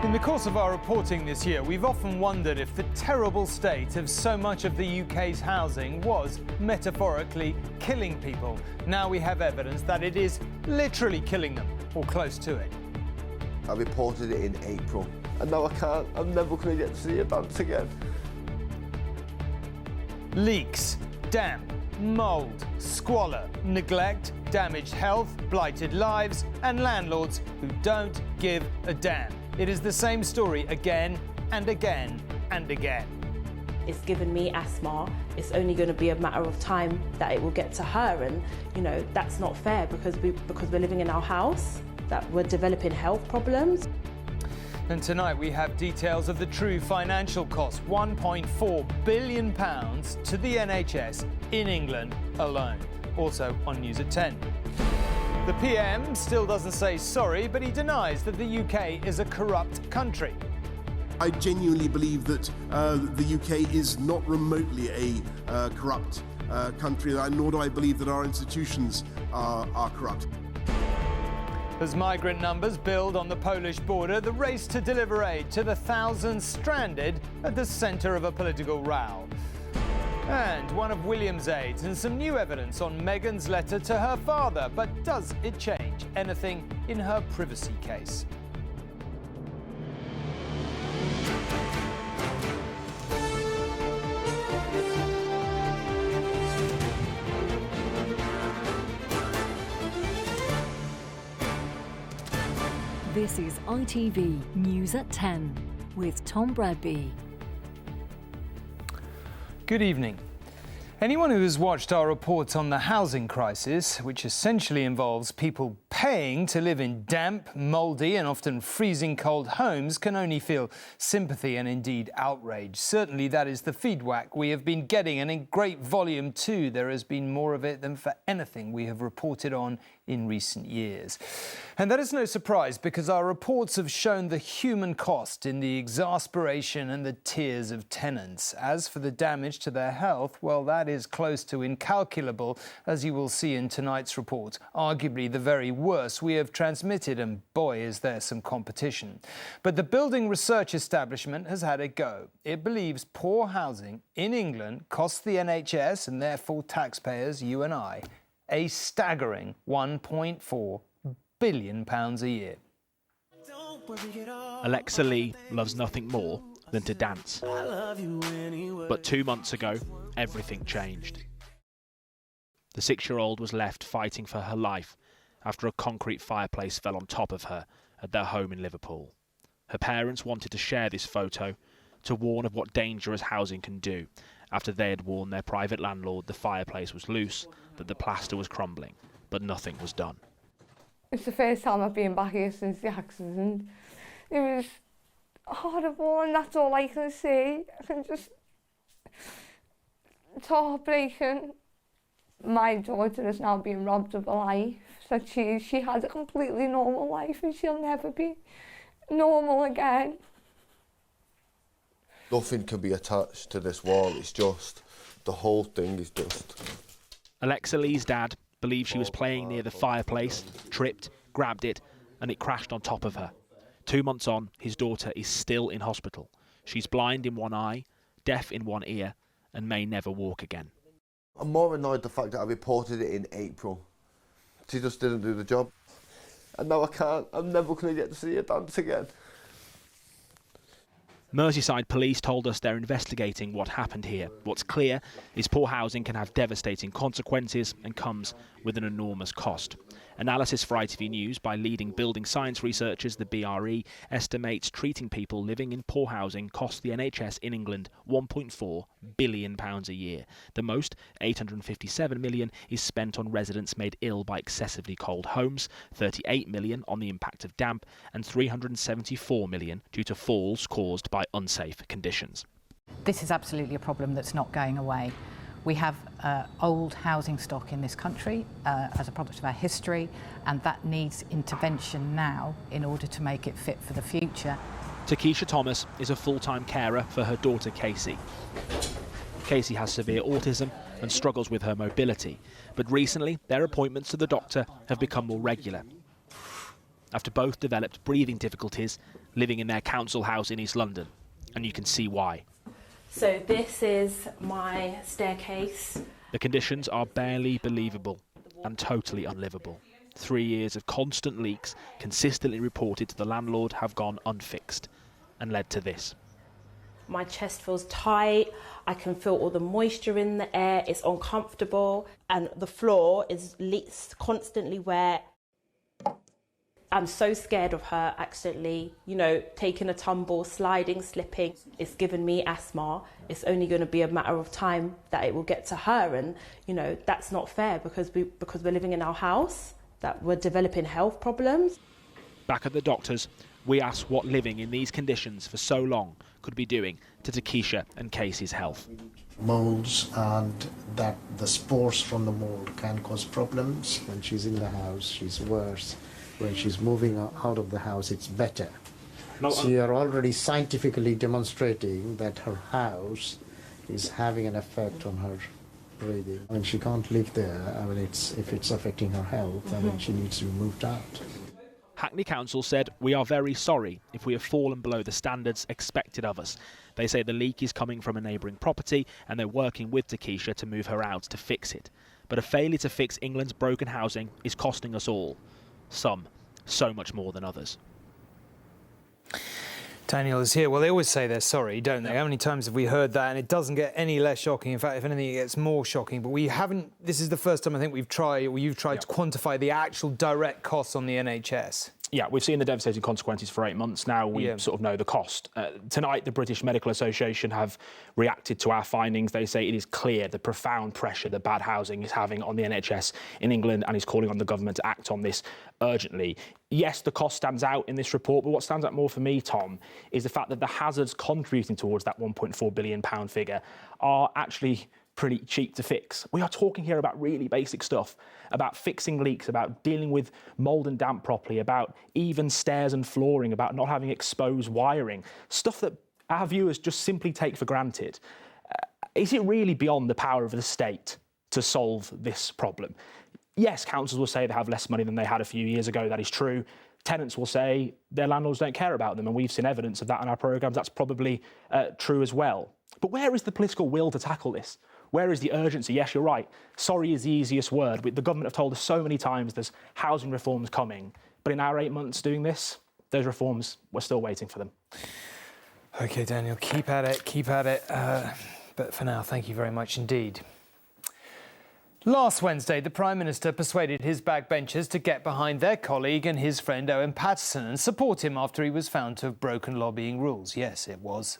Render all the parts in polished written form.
In the course of our reporting this year, we've often wondered if the terrible state of so much of the UK's housing was metaphorically killing people. Now we have evidence that it is literally killing them, or close to it. I reported it in April, and now I can't. I'm never going to get to see a dance again. Leaks, damp, mould, squalor, neglect, damaged health, blighted lives, and landlords who don't give a damn. It is the same story again and again and again. It's given me asthma. It's only going to be a matter of time that it will get to her, and you know that's not fair because we're living in our house, that we're developing health problems. And tonight we have details of the true financial cost, £1.4 billion to the NHS in England alone. Also on News at 10. The PM still doesn't say sorry, but he denies that the UK is a corrupt country. I genuinely believe that the UK is not remotely a corrupt country, nor do I believe that our institutions are corrupt. As migrant numbers build on the Polish border, the race to deliver aid to the thousands stranded at the centre of a political row. And one of William's aides and some new evidence on Meghan's letter to her father. But does it change anything in her privacy case? This is ITV News at 10 with Tom Bradby. Good evening. Anyone who has watched our reports on the housing crisis, which essentially involves people paying to live in damp, mouldy and often freezing cold homes, can only feel sympathy and indeed outrage. Certainly that is the feedback we have been getting, and in great volume too. There has been more of it than for anything we have reported on in recent years. And that is no surprise, because our reports have shown the human cost in the exasperation and the tears of tenants. As for the damage to their health, well, that is close to incalculable, as you will see in tonight's report. Arguably the very worst we have transmitted, and boy, is there some competition. But the building research establishment has had a go. It believes poor housing in England costs the NHS, and therefore taxpayers, you and I, a staggering £1.4 billion a year. Alexa Lee loves nothing more than to dance. But 2 months ago, everything changed. The 6-year-old was left fighting for her life after a concrete fireplace fell on top of her at their home in Liverpool. Her parents wanted to share this photo to warn of what dangerous housing can do, after they had warned their private landlord the fireplace was loose, that the plaster was crumbling, but nothing was done. It's the first time I've been back here since the accident. It was horrible, and that's all I can say. It's heartbreaking. My daughter is now being robbed of a life. So she has a completely normal life, and she'll never be normal again. Nothing can be attached to this wall. It's just, the whole thing is just... Alexa Lee's dad believed she was playing near the fireplace, tripped, grabbed it, and it crashed on top of her. 2 months on, his daughter is still in hospital. She's blind in one eye, deaf in one ear, and may never walk again. I'm more annoyed the fact that I reported it in April. She just didn't do the job. And now I can't. I'm never going to get to see her dance again. Merseyside police told us they're investigating what happened here. What's clear is poor housing can have devastating consequences and comes with an enormous cost. Analysis for ITV News by leading building science researchers, the BRE, estimates treating people living in poor housing costs the NHS in England £1.4 billion a year. The most, £857 million, is spent on residents made ill by excessively cold homes, £38 million on the impact of damp, and £374 million due to falls caused by unsafe conditions. This is absolutely a problem that's not going away. We have old housing stock in this country as a product of our history, and that needs intervention now in order to make it fit for the future. Takesha Thomas is a full-time carer for her daughter Casey. Casey has severe autism and struggles with her mobility, but recently their appointments to the doctor have become more regular. After both developed breathing difficulties, living in their council house in East London, and you can see why. So this is my staircase. The conditions are barely believable and totally unlivable. 3 years of constant leaks, consistently reported to the landlord, have gone unfixed and led to this. My chest feels tight, I can feel all the moisture in the air, it's uncomfortable, and the floor is constantly wet. I'm so scared of her accidentally, taking a tumble, sliding, slipping. It's given me asthma. It's only going to be a matter of time that it will get to her, and that's not fair because we're living in our house, that we're developing health problems. Back at the doctors, we asked what living in these conditions for so long could be doing to Takesha and Casey's health. Molds, and that the spores from the mold can cause problems. When she's in the house, she's worse. When she's moving out of the house, it's better. So you're already scientifically demonstrating that her house is having an effect on her breathing. I mean, she can't live there. I mean, if it's affecting her health, I mean, she needs to be moved out. Hackney Council said, "We are very sorry if we have fallen below the standards expected of us." They say the leak is coming from a neighbouring property and they're working with Takesha to move her out to fix it. But a failure to fix England's broken housing is costing us all. Some so much more than others. Daniel is here. Well, they always say they're sorry, don't they? How many times have we heard that? And it doesn't get any less shocking. In fact, if anything, it gets more shocking. But we haven't. This is the first time I think you've tried to quantify the actual direct costs on the NHS. Yeah, we've seen the devastating consequences for 8 months now. We sort of know the cost. Tonight, the British Medical Association have reacted to our findings. They say it is clear the profound pressure that bad housing is having on the NHS in England, and is calling on the government to act on this urgently. Yes, the cost stands out in this report, but what stands out more for me, Tom, is the fact that the hazards contributing towards that £1.4 billion figure are actually pretty cheap to fix. We are talking here about really basic stuff, about fixing leaks, about dealing with mould and damp properly, about even stairs and flooring, about not having exposed wiring, stuff that our viewers just simply take for granted. Is it really beyond the power of the state to solve this problem? Yes, councils will say they have less money than they had a few years ago. That is true. Tenants will say their landlords don't care about them, and we've seen evidence of that in our programmes. That's probably true as well. But where is the political will to tackle this? Where is the urgency? Yes, you're right. Sorry is the easiest word. The government have told us so many times there's housing reforms coming. But in our 8 months doing this, those reforms, we're still waiting for them. OK, Daniel, keep at it. But for now, thank you very much indeed. Last Wednesday, the Prime Minister persuaded his backbenchers to get behind their colleague and his friend Owen Paterson and support him after he was found to have broken lobbying rules. Yes, it was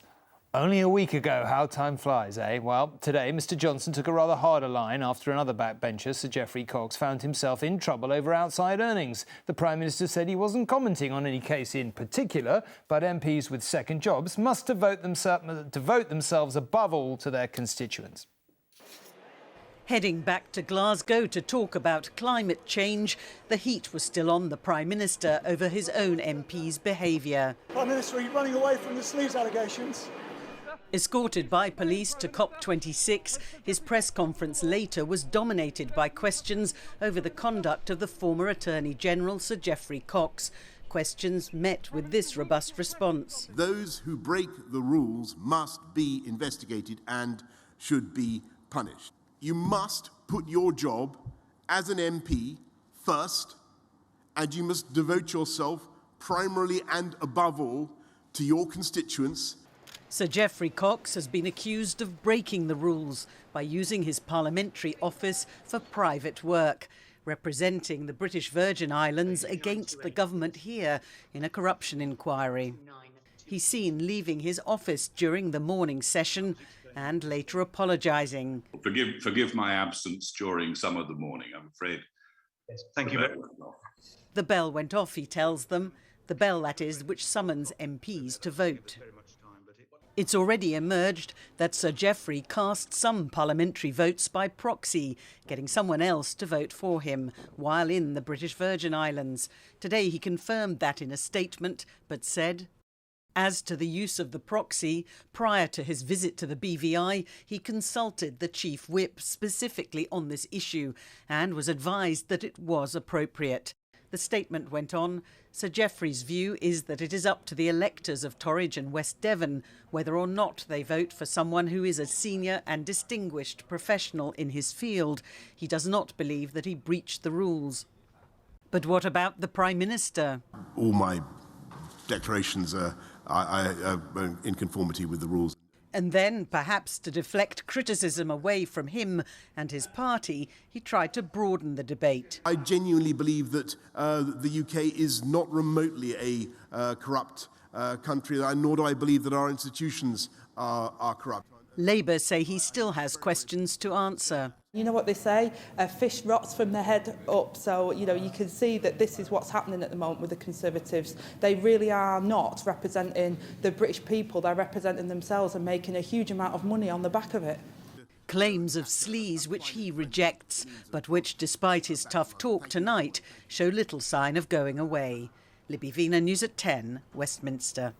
only a week ago. How time flies, eh? Well, today, Mr Johnson took a rather harder line after another backbencher, Sir Geoffrey Cox, found himself in trouble over outside earnings. The Prime Minister said he wasn't commenting on any case in particular, but MPs with second jobs must devote themselves above all to their constituents. Heading back to Glasgow to talk about climate change, the heat was still on the Prime Minister over his own MP's behaviour. Prime Minister, are you running away from the sleaze allegations? Escorted by police to COP26, his press conference later was dominated by questions over the conduct of the former Attorney General Sir Geoffrey Cox. Questions met with this robust response. Those who break the rules must be investigated and should be punished. You must put your job as an MP first, and you must devote yourself primarily and above all to your constituents. Sir Geoffrey Cox has been accused of breaking the rules by using his parliamentary office for private work, representing the British Virgin Islands against the government here in a corruption inquiry. He's seen leaving his office during the morning session and later apologising. Forgive my absence during some of the morning, I'm afraid. Yes, thank you very much. The bell went off, he tells them. The bell, that is, which summons MPs to vote. It's already emerged that Sir Geoffrey cast some parliamentary votes by proxy, getting someone else to vote for him while in the British Virgin Islands. Today he confirmed that in a statement, but said, as to the use of the proxy, prior to his visit to the BVI, he consulted the Chief Whip specifically on this issue and was advised that it was appropriate. The The statement went on, Sir Geoffrey's view is that it is up to the electors of Torridge and West Devon whether or not they vote for someone who is a senior and distinguished professional in his field. He does not believe that he breached the rules. But what about the Prime Minister? All my declarations are in conformity with the rules. And then, perhaps to deflect criticism away from him and his party, he tried to broaden the debate. I genuinely believe that the UK is not remotely a corrupt country, nor do I believe that our institutions are corrupt. Labour say he still has questions to answer. You know what they say, a fish rots from the head up, so you can see that this is what's happening at the moment with the Conservatives. They really are not representing the British people, they're representing themselves and making a huge amount of money on the back of it. Claims of sleaze which he rejects, but which, despite his tough talk tonight, show little sign of going away. Libby Vina, News at 10, Westminster.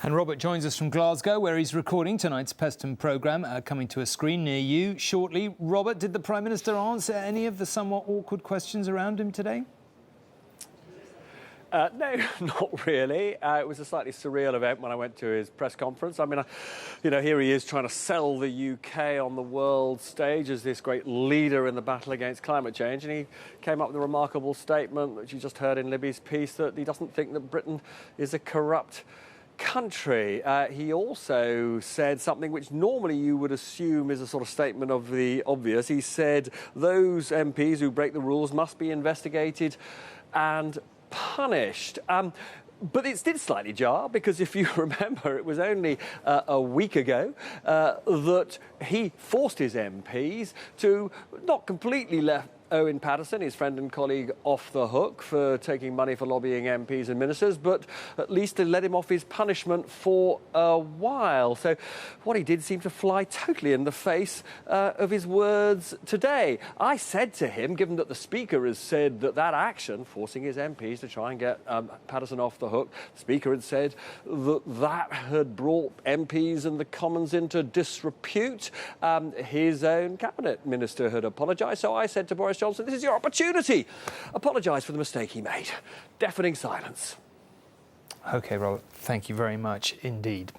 And Robert joins us from Glasgow, where he's recording tonight's Peston programme, coming to a screen near you shortly. Robert, did the Prime Minister answer any of the somewhat awkward questions around him today? No, not really. It was a slightly surreal event when I went to his press conference. I mean, here he is trying to sell the UK on the world stage as this great leader in the battle against climate change. And he came up with a remarkable statement, which you just heard in Libby's piece, that he doesn't think that Britain is a corrupt country. He also said something which normally you would assume is a sort of statement of the obvious. He said those MPs who break the rules must be investigated and punished. But it did slightly jar, because if you remember, it was only a week ago that he forced his MPs to not completely let Owen Paterson, his friend and colleague, off the hook for taking money for lobbying MPs and ministers, but at least to let him off his punishment for a while. So what he did seemed to fly totally in the face of his words today. I said to him, given that the Speaker has said that action, forcing his MPs to try and get Paterson off the hook, the Speaker had said that had brought MPs and the Commons into disrepute. His own Cabinet Minister had apologised. So I said to Boris Johnson, this is your opportunity. Apologise for the mistake he made. Deafening silence. OK, Robert, thank you very much indeed.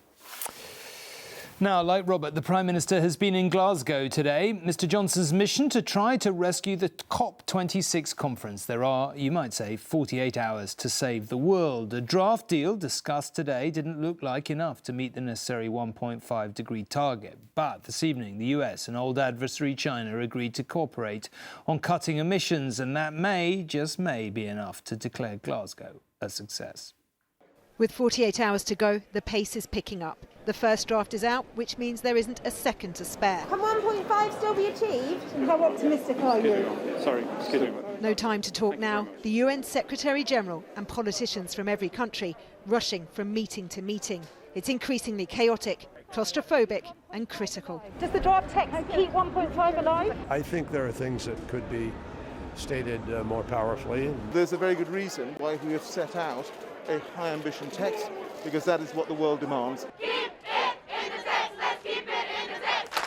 Now, like Robert, the Prime Minister has been in Glasgow today. Mr Johnson's mission to try to rescue the COP26 conference. There are, you might say, 48 hours to save the world. A draft deal discussed today didn't look like enough to meet the necessary 1.5-degree target. But this evening, the US and old adversary China agreed to cooperate on cutting emissions, and that may, just may, be enough to declare Glasgow a success. With 48 hours to go, the pace is picking up. The first draft is out, which means there isn't a second to spare. Can 1.5 still be achieved? How optimistic are you? Sorry, excuse me. No time to talk now. The UN Secretary-General and politicians from every country rushing from meeting to meeting. It's increasingly chaotic, claustrophobic and critical. Does the draft text keep 1.5 alive? I think there are things that could be stated more powerfully. There's a very good reason why we have set out a high ambition text, because that is what the world demands. Keep it in the text, let's keep it in the text.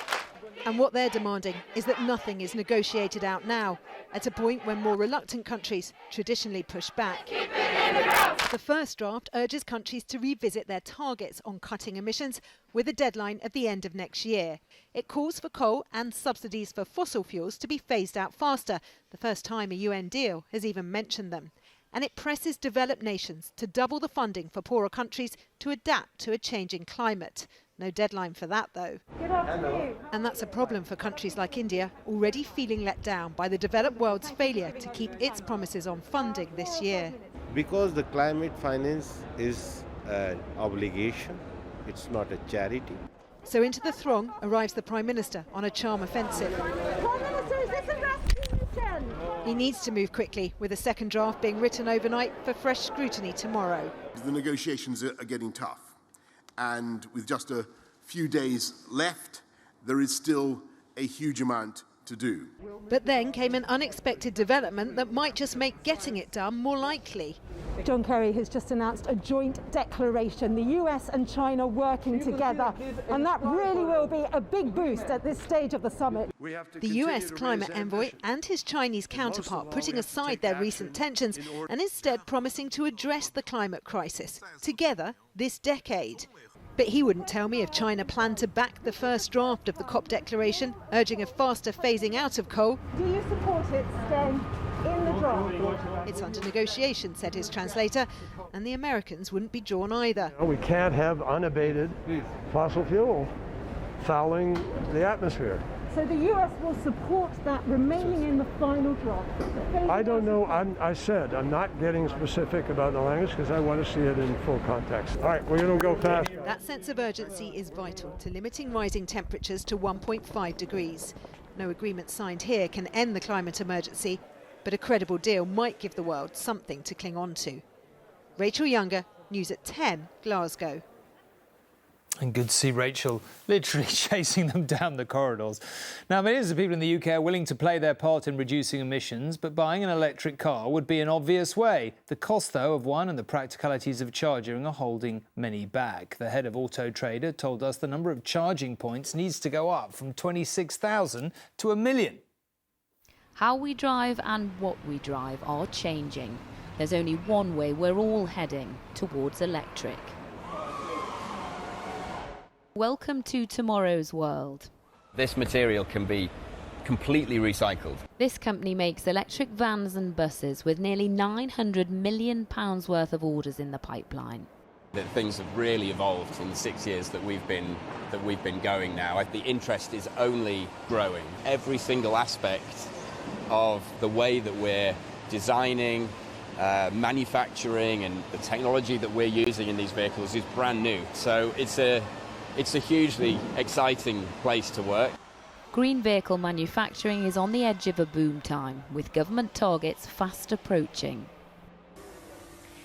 And what they're demanding is that nothing is negotiated out now, at a point when more reluctant countries traditionally push back. Keep it in the draft. The first draft urges countries to revisit their targets on cutting emissions with a deadline at the end of next year. It calls for coal and subsidies for fossil fuels to be phased out faster, the first time a UN deal has even mentioned them. And it presses developed nations to double the funding for poorer countries to adapt to a changing climate. No deadline for that, though. Good afternoon. And that's a problem for countries like India, already feeling let down by the developed world's failure to keep its promises on funding this year. Because the climate finance is an obligation, it's not a charity. So into the throng arrives the Prime Minister on a charm offensive. Prime Minister, is this a rescue mission? He needs to move quickly, with a second draft being written overnight for fresh scrutiny tomorrow. The negotiations are getting tough, and with just a few days left, there is still a huge amount to do. But then came an unexpected development that might just make getting it done more likely. John Kerry has just announced a joint declaration, the US and China working together, and that really will be a big boost at this stage of the summit. The US climate envoy and his Chinese counterpart putting aside their recent tensions and instead promising to address the climate crisis together this decade. But he wouldn't tell me if China planned to back the first draft of the COP declaration, urging a faster phasing out of coal. Do you support it staying in the draft? It's under negotiation, said his translator, and the Americans wouldn't be drawn either. We can't have unabated fossil fuel fouling the atmosphere. So the US will support that remaining in the final draft? I don't know. I said I'm not getting specific about the language because I want to see it in full context. All right, we're going to go fast. That sense of urgency is vital to limiting rising temperatures to 1.5 degrees. No agreement signed here can end the climate emergency, but a credible deal might give the world something to cling on to. Rachel Younger, News at 10, Glasgow. And good to see Rachel literally chasing them down the corridors. Now, millions of people in the UK are willing to play their part in reducing emissions, but buying an electric car would be an obvious way. The cost, though, of one and the practicalities of charging are holding many back. The head of Auto Trader told us the number of charging points needs to go up from 26,000 to 1 million. How we drive and what we drive are changing. There's only one way we're all heading, towards electric. Welcome to tomorrow's world. This material can be completely recycled. This company makes electric vans and buses with nearly £900 million worth of orders in the pipeline. That things have really evolved in the 6 years that we've been going now. The interest is only growing. Every single aspect of the way that we're designing, manufacturing, and the technology that we're using in these vehicles is brand new. So it's a hugely exciting place to work. Green vehicle manufacturing is on the edge of a boom time, with government targets fast approaching.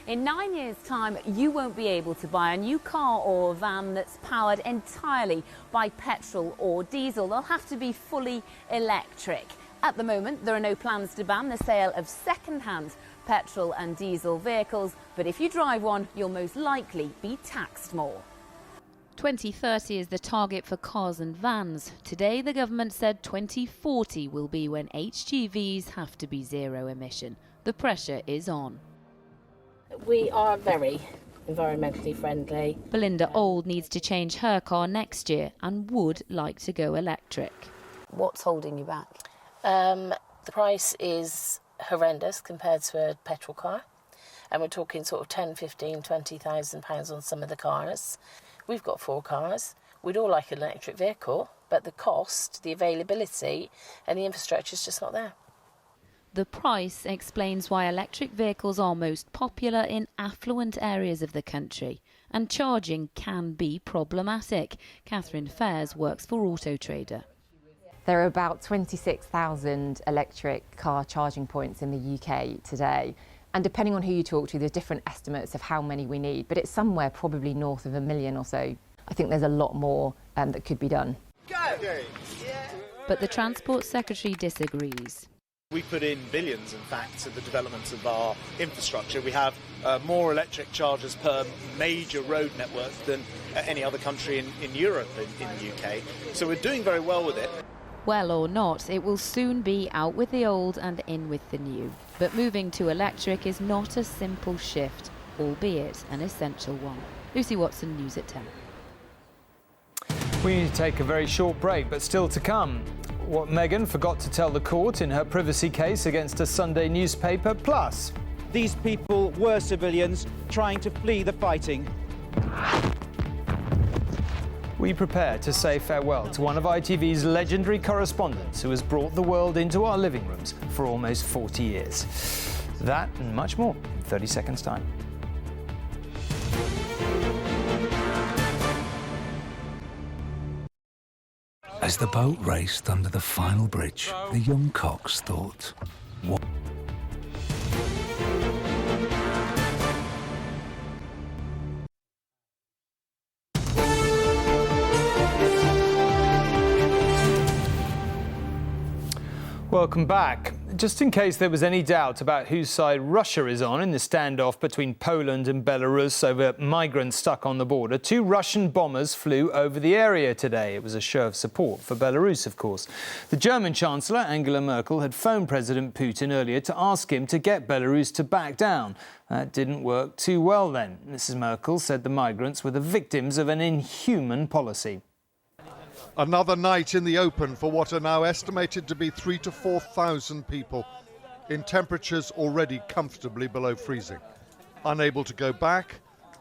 In 9 years' time, you won't be able to buy a new car or van that's powered entirely by petrol or diesel. They'll have to be fully electric. At the moment, there are no plans to ban the sale of second-hand petrol and diesel vehicles, but if you drive one, you'll most likely be taxed more. 2030 is the target for cars and vans. Today, the government said 2040 will be when HGVs have to be zero emission. The pressure is on. We are very environmentally friendly. Belinda Old needs to change her car next year and would like to go electric. What's holding you back? The price is horrendous compared to a petrol car. And we're talking sort of 10, 15, 20,000 pounds on some of the cars. We've got 4 cars. We'd all like an electric vehicle, but the cost, the availability and the infrastructure is just not there. The price explains why electric vehicles are most popular in affluent areas of the country, and charging can be problematic. Catherine Fairs works for Auto Trader. There are about 26,000 electric car charging points in the UK today. And depending on who you talk to, there's different estimates of how many we need, but it's somewhere probably north of 1 million or so. I think there's a lot more that could be done. Go! But the Transport Secretary disagrees. We put in billions, in fact, to the development of our infrastructure. We have more electric chargers per major road network than any other country in Europe in the UK. So we're doing very well with it. Well or not, it will soon be out with the old and in with the new. But moving to electric is not a simple shift, albeit an essential one. Lucy Watson, News at 10. We need to take a very short break, but still to come. What Meghan forgot to tell the court in her privacy case against a Sunday newspaper, plus these people were civilians trying to flee the fighting. We prepare to say farewell to one of ITV's legendary correspondents who has brought the world into our living rooms for almost 40 years. That and much more in 30 seconds' time. As the boat raced under the final bridge, the young Cox thought, what? welcome back. Just in case there was any doubt about whose side Russia is on in the standoff between Poland and Belarus over migrants stuck on the border, 2 Russian bombers flew over the area today. It was a show of support for Belarus, of course. The German Chancellor, Angela Merkel, had phoned President Putin earlier to ask him to get Belarus to back down. That didn't work too well then. Mrs. Merkel said the migrants were the victims of an inhuman policy. Another night in the open for what are now estimated to be 3,000 to 4,000 people in temperatures already comfortably below freezing. Unable to go back,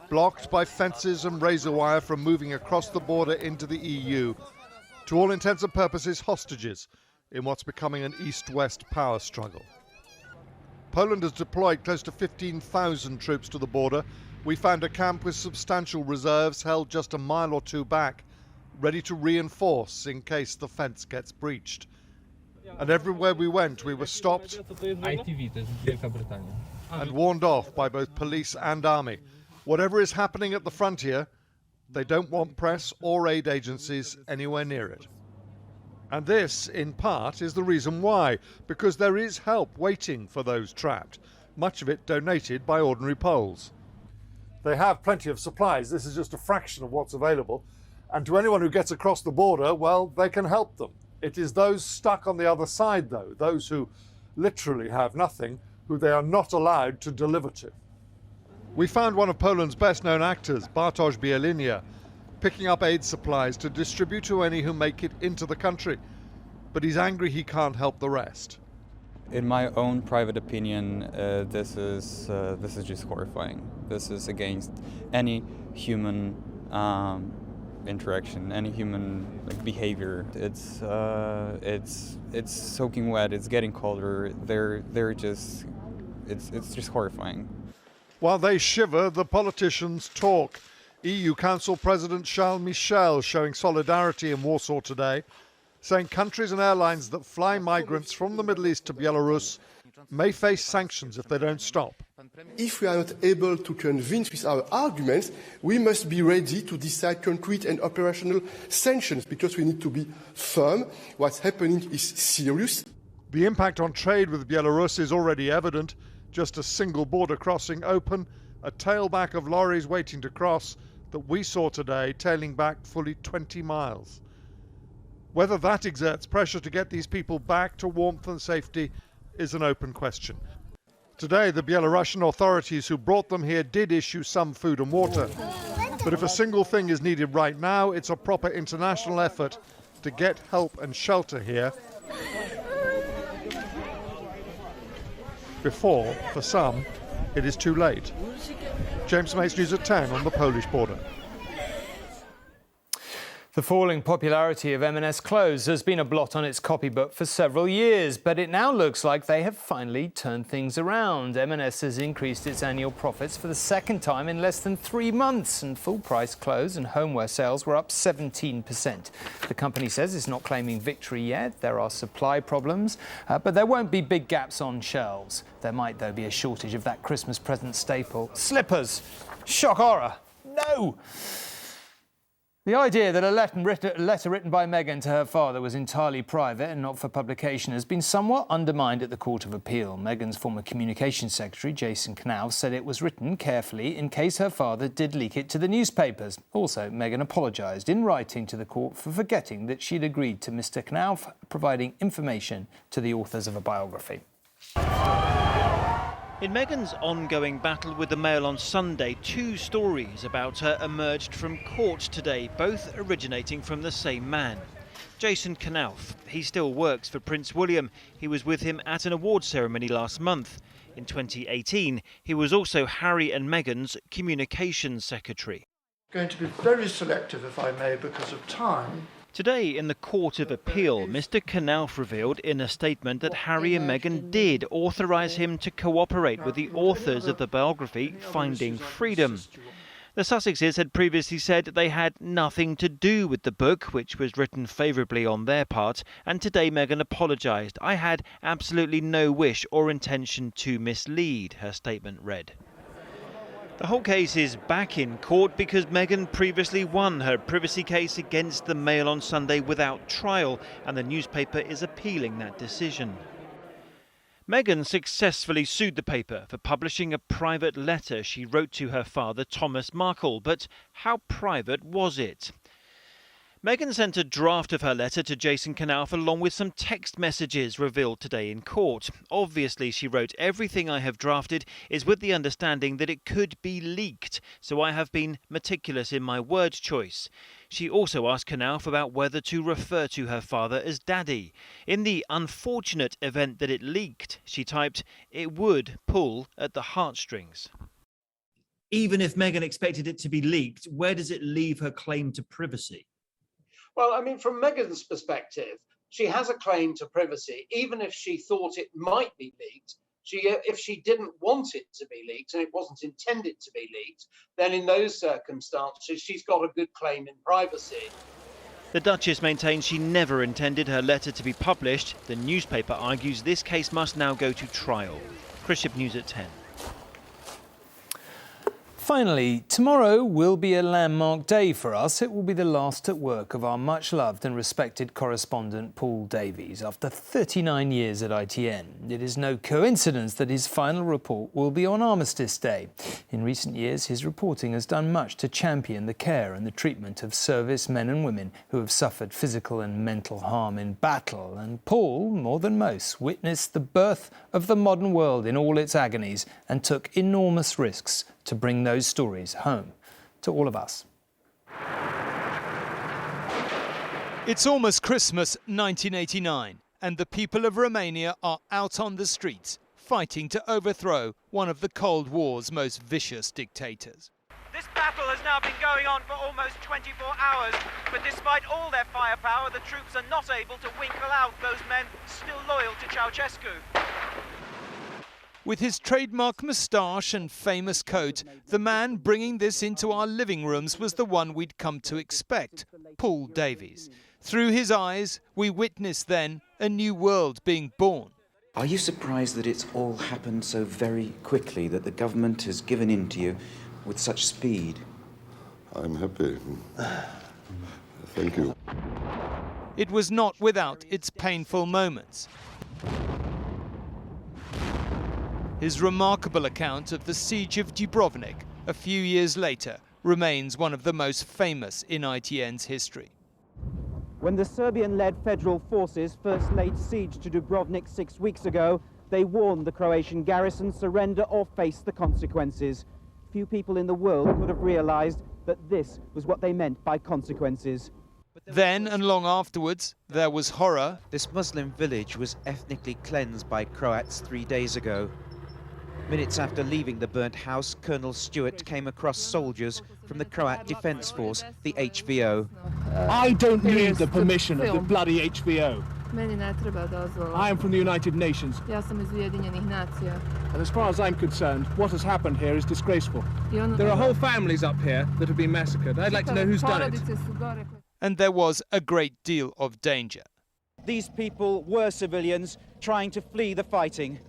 blocked by fences and razor wire from moving across the border into the EU. To all intents and purposes, hostages in what's becoming an east-west power struggle. Poland has deployed close to 15,000 troops to the border. We found a camp with substantial reserves held just a mile or 2 back, ready to reinforce in case the fence gets breached. And everywhere we went, we were stopped and warned off by both police and army. Whatever is happening at the frontier, they don't want press or aid agencies anywhere near it. And this, in part, is the reason why, because there is help waiting for those trapped, much of it donated by ordinary Poles. They have plenty of supplies. This is just a fraction of what's available. And to anyone who gets across the border, well, they can help them. It is those stuck on the other side, though, those who literally have nothing, who they are not allowed to deliver to. We found one of Poland's best-known actors, Bartosz Bielinia, picking up aid supplies to distribute to any who make it into the country. But he's angry he can't help the rest. In my own private opinion, this is just horrifying. This is against any human interaction, any human behavior. It's soaking wet. It's getting colder. It's just horrifying. While they shiver, the politicians talk. EU Council President Charles Michel showing solidarity in Warsaw today, saying countries and airlines that fly migrants from the Middle East to Belarus may face sanctions if they don't stop. If we are not able to convince with our arguments, we must be ready to decide concrete and operational sanctions, because we need to be firm. What's happening is serious. The impact on trade with Belarus is already evident. Just a single border crossing open, a tailback of lorries waiting to cross that we saw today, tailing back fully 20 miles. Whether that exerts pressure to get these people back to warmth and safety is an open question. Today, the Belarusian authorities who brought them here did issue some food and water. But if a single thing is needed right now, it's a proper international effort to get help and shelter here before, for some, it is too late. James Mates, News at 10 on the Polish border. The falling popularity of M&S clothes has been a blot on its copybook for several years, but it now looks like they have finally turned things around. M&S has increased its annual profits for the second time in less than 3 months, and full-price clothes and homeware sales were up 17%. The company says it's not claiming victory yet. There are supply problems, but there won't be big gaps on shelves. There might, though, be a shortage of that Christmas present staple, slippers. Shock horror. No! The idea that a letter written by Meghan to her father was entirely private and not for publication has been somewhat undermined at the Court of Appeal. Meghan's former communications secretary, Jason Knauf, said it was written carefully in case her father did leak it to the newspapers. Also, Meghan apologised in writing to the court for forgetting that she'd agreed to Mr Knauf providing information to the authors of a biography. In Meghan's ongoing battle with the Mail on Sunday, 2 stories about her emerged from court today, both originating from the same man. Jason Knauf. He still works for Prince William. He was with him at an awards ceremony last month. In 2018, he was also Harry and Meghan's communications secretary. Going to be very selective, if I may, because of time. Today, in the Court of Appeal, Mr Knauf revealed in a statement that Harry and Meghan did authorise him to cooperate with the authors of the biography Finding Freedom. The Sussexes had previously said they had nothing to do with the book, which was written favourably on their part, and today Meghan apologised. "I had absolutely no wish or intention to mislead," her statement read. The whole case is back in court because Meghan previously won her privacy case against the Mail on Sunday without trial, and the newspaper is appealing that decision. Meghan successfully sued the paper for publishing a private letter she wrote to her father, Thomas Markle. But how private was it? Meghan sent a draft of her letter to Jason Knauf along with some text messages revealed today in court. Obviously, she wrote, "Everything I have drafted is with the understanding that it could be leaked, so I have been meticulous in my word choice." She also asked Knauf about whether to refer to her father as Daddy. In the unfortunate event that it leaked, she typed, "It would pull at the heartstrings." Even if Meghan expected it to be leaked, where does it leave her claim to privacy? Well, I mean, from Meghan's perspective, she has a claim to privacy, even if she thought it might be leaked. If she didn't want it to be leaked and it wasn't intended to be leaked, then in those circumstances, she's got a good claim in privacy. The Duchess maintains she never intended her letter to be published. The newspaper argues this case must now go to trial. Chris Ship, News at 10. Finally, tomorrow will be a landmark day for us. It will be the last at work of our much-loved and respected correspondent Paul Davies after 39 years at ITN. It is no coincidence that his final report will be on Armistice Day. In recent years, his reporting has done much to champion the care and the treatment of service men and women who have suffered physical and mental harm in battle. And Paul, more than most, witnessed the birth of the modern world in all its agonies and took enormous risks to bring those stories home to all of us. It's almost Christmas 1989 and the people of Romania are out on the streets fighting to overthrow one of the Cold War's most vicious dictators. This battle has now been going on for almost 24 hours, but despite all their firepower, the troops are not able to winkle out those men still loyal to Ceausescu. With his trademark moustache and famous coat, the man bringing this into our living rooms was the one we'd come to expect, Paul Davies. Through his eyes, we witnessed then a new world being born. Are you surprised that it's all happened so very quickly, that the government has given in to you with such speed? I'm happy. Thank you. It was not without its painful moments. His remarkable account of the siege of Dubrovnik a few years later remains one of the most famous in ITN's history. When the Serbian-led federal forces first laid siege to Dubrovnik 6 weeks ago, they warned the Croatian garrison surrender or face the consequences. Few people in the world could have realized that this was what they meant by consequences. Then and long afterwards, there was horror. This Muslim village was ethnically cleansed by Croats 3 days ago. Minutes after leaving the burnt house, Colonel Stewart came across soldiers from the Croat Defence Force, the HVO. I don't need the permission of the bloody HVO. I am from the United Nations. And as far as I'm concerned, what has happened here is disgraceful. There are whole families up here that have been massacred. I'd like to know who's done it. And there was a great deal of danger. These people were civilians trying to flee the fighting.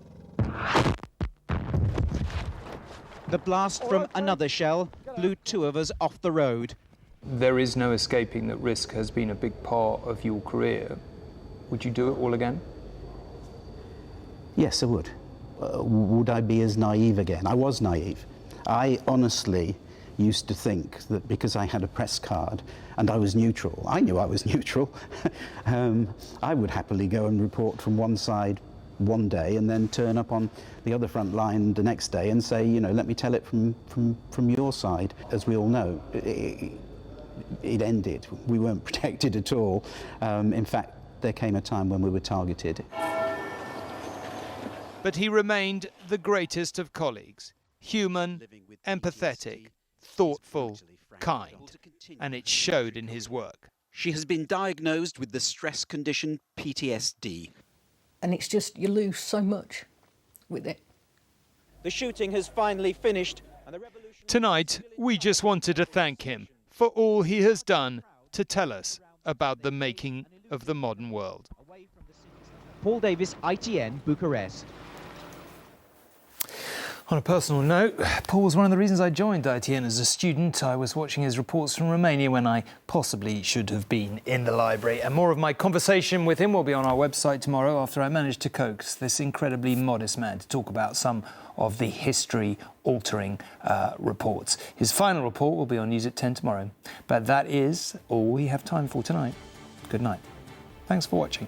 The blast from another shell blew 2 of us off the road. There is no escaping that risk has been a big part of your career. Would you do it all again? Yes, I would. Would I be as naive again? I was naive. I honestly used to think that because I had a press card and I was neutral, I knew I was neutral, I would happily go and report from one side one day and then turn up on the other front line the next day and say, you know, let me tell it from your side. As we all know, it ended. We weren't protected at all. In fact, there came a time when we were targeted. But he remained the greatest of colleagues, human, empathetic, thoughtful, kind, and it showed in his work. She has been diagnosed with the stress condition PTSD. And it's just, you lose so much with it. The shooting has finally finished. And the revolution... Tonight, we just wanted to thank him for all he has done to tell us about the making of the modern world. Paul Davies, ITN, Bucharest. On a personal note, Paul was one of the reasons I joined ITN as a student. I was watching his reports from Romania when I possibly should have been in the library. And more of my conversation with him will be on our website tomorrow after I managed to coax this incredibly modest man to talk about some of the history-altering reports. His final report will be on News at 10 tomorrow. But that is all we have time for tonight. Good night. Thanks for watching.